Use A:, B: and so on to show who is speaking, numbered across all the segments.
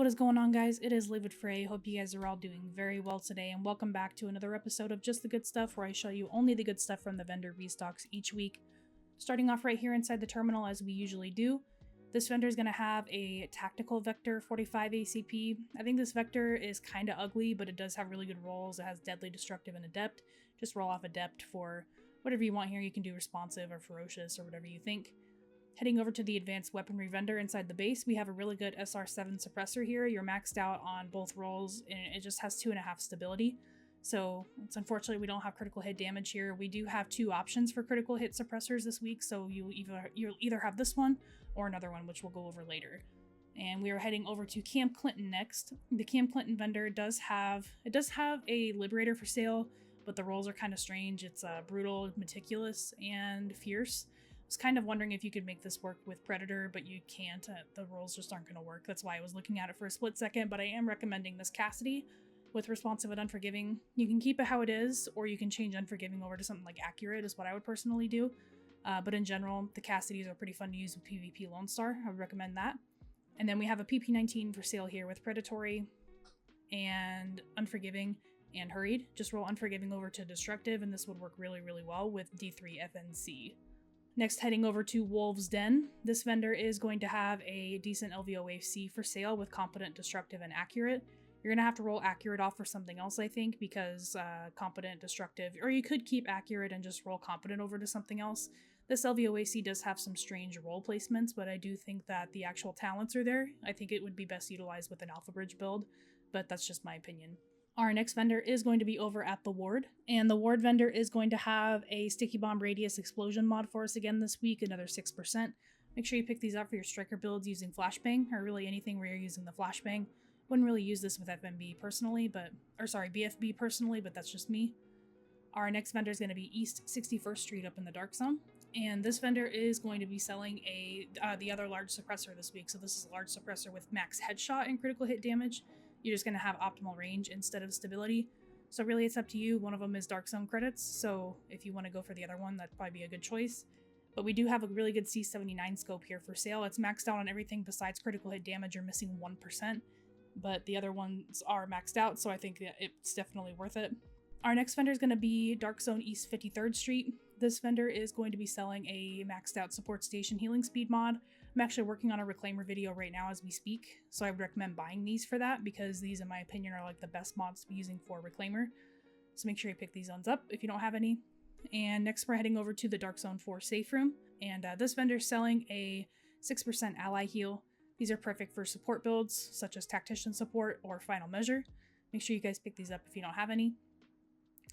A: What is going on, guys? It is Live with Fray. Hope you guys are all doing very well today, and welcome back to another episode of Just the Good Stuff, where I show you only the good stuff from the vendor restocks each week. Starting off right here inside the terminal, as we usually do. This vendor is going to have a Tactical Vector 45 ACP. I think this Vector is kind of ugly, but it does have really good rolls. It has Deadly, Destructive, and Adept. Just roll off Adept for whatever you want here. You can do Responsive or Ferocious or whatever you think. Heading over to the Advanced Weaponry vendor inside the base, we have a really good SR7 suppressor here. You're maxed out on both rolls, and it just has 2.5 stability. So it's unfortunately we don't have critical hit damage here. We do have two options for critical hit suppressors this week, so you'll either have this one or another one, which we'll go over later. And we are heading over to Camp Clinton next. The Camp Clinton vendor does have a Liberator for sale, but the rolls are kind of strange. It's brutal, meticulous, and fierce. I was kind of wondering if you could make this work with Predator, but you can't. The rolls just aren't going to work. That's why I was looking at it for a split second, but I am recommending this Cassidy with Responsive and Unforgiving. You can keep it how it is, or you can change Unforgiving over to something like Accurate, is what I would personally do. But in general, the Cassidys are pretty fun to use with PvP Lone Star. I would recommend that. And then we have a PP19 for sale here with Predatory and Unforgiving and Hurried. Just roll Unforgiving over to Destructive, and this would work really, really well with D3 FNC. Next, heading over to Wolves Den. This vendor is going to have a decent LVOA-C for sale with Competent, Destructive, and Accurate. You're going to have to roll Accurate off for something else, I think, because Competent, Destructive, or you could keep Accurate and just roll Competent over to something else. This LVOA-C does have some strange roll placements, but I do think that the actual talents are there. I think it would be best utilized with an Alpha Bridge build, but that's just my opinion. Our next vendor is going to be over at the Ward, and the Ward vendor is going to have a Sticky Bomb Radius Explosion mod for us again this week, another 6%. Make sure you pick these up for your striker builds using Flashbang, or really anything where you're using the Flashbang. Wouldn't really use this with FMB personally, BFB personally, but that's just me. Our next vendor is going to be East 61st Street up in the Dark Zone, and this vendor is going to be selling the other large suppressor this week. So this is a large suppressor with max headshot and critical hit damage. You're just going to have optimal range instead of stability. So really it's up to you. One of them is Dark Zone credits, so if you want to go for the other one, that'd probably be a good choice. But we do have a really good C79 scope here for sale. It's maxed out on everything besides critical hit damage. You're missing 1%, but the other ones are maxed out, so I think that it's definitely worth it. Our next vendor is going to be Dark Zone East 53rd Street. This vendor is going to be selling a maxed out support station healing speed mod. I'm actually working on a Reclaimer video right now as we speak, so I would recommend buying these for that, because these, in my opinion, are like the best mods to be using for Reclaimer. So make sure you pick these ones up if you don't have any. And next we're heading over to the DZ04 Saferoom, and this vendor is selling a 6% ally heal. These are perfect for support builds, such as Tactician Support or Final Measure. Make sure you guys pick these up if you don't have any.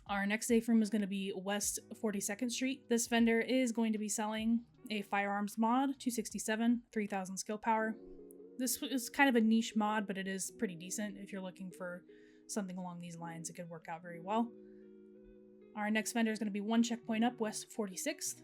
A: Our next safe room is going to be West 42nd Street. This vendor is going to be selling a Firearms mod, 267, 3000 skill power. This is kind of a niche mod, but it is pretty decent. If you're looking for something along these lines, it could work out very well. Our next vendor is going to be one checkpoint up, West 46th.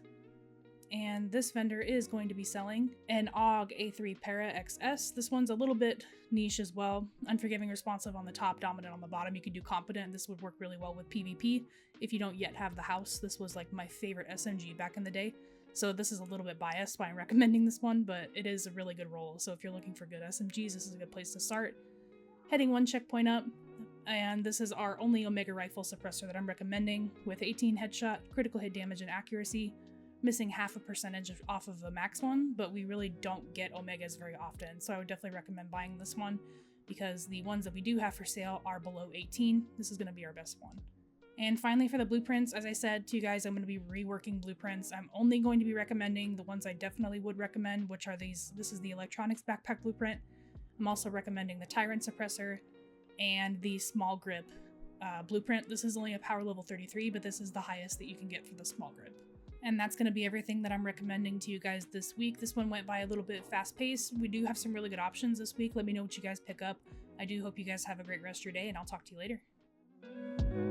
A: And this vendor is going to be selling an AUG A3 Para XS. This one's a little bit niche as well. Unforgiving, Responsive on the top, Dominant on the bottom. You can do Competent. This would work really well with PvP. If you don't yet have the house, this was like my favorite SMG back in the day. So this is a little bit biased by recommending this one, but it is a really good roll. So if you're looking for good SMGs, this is a good place to start. Heading one checkpoint up, and this is our only Omega Rifle suppressor that I'm recommending, with 18 headshot, critical hit damage, and accuracy. Missing 0.5% off of the max one, but we really don't get Omegas very often, so I would definitely recommend buying this one, because the ones that we do have for sale are below 18. This is going to be our best one. And finally, for the blueprints, as I said to you guys, I'm going to be reworking blueprints. I'm only going to be recommending the ones I definitely would recommend, which are these. This is the Electronics Backpack blueprint. I'm also recommending the Tyrant Suppressor and the Small Grip blueprint. This is only a power level 33, but this is the highest that you can get for the Small Grip. And that's going to be everything that I'm recommending to you guys this week. This one went by a little bit fast-paced. We do have some really good options this week. Let me know what you guys pick up. I do hope you guys have a great rest of your day, and I'll talk to you later.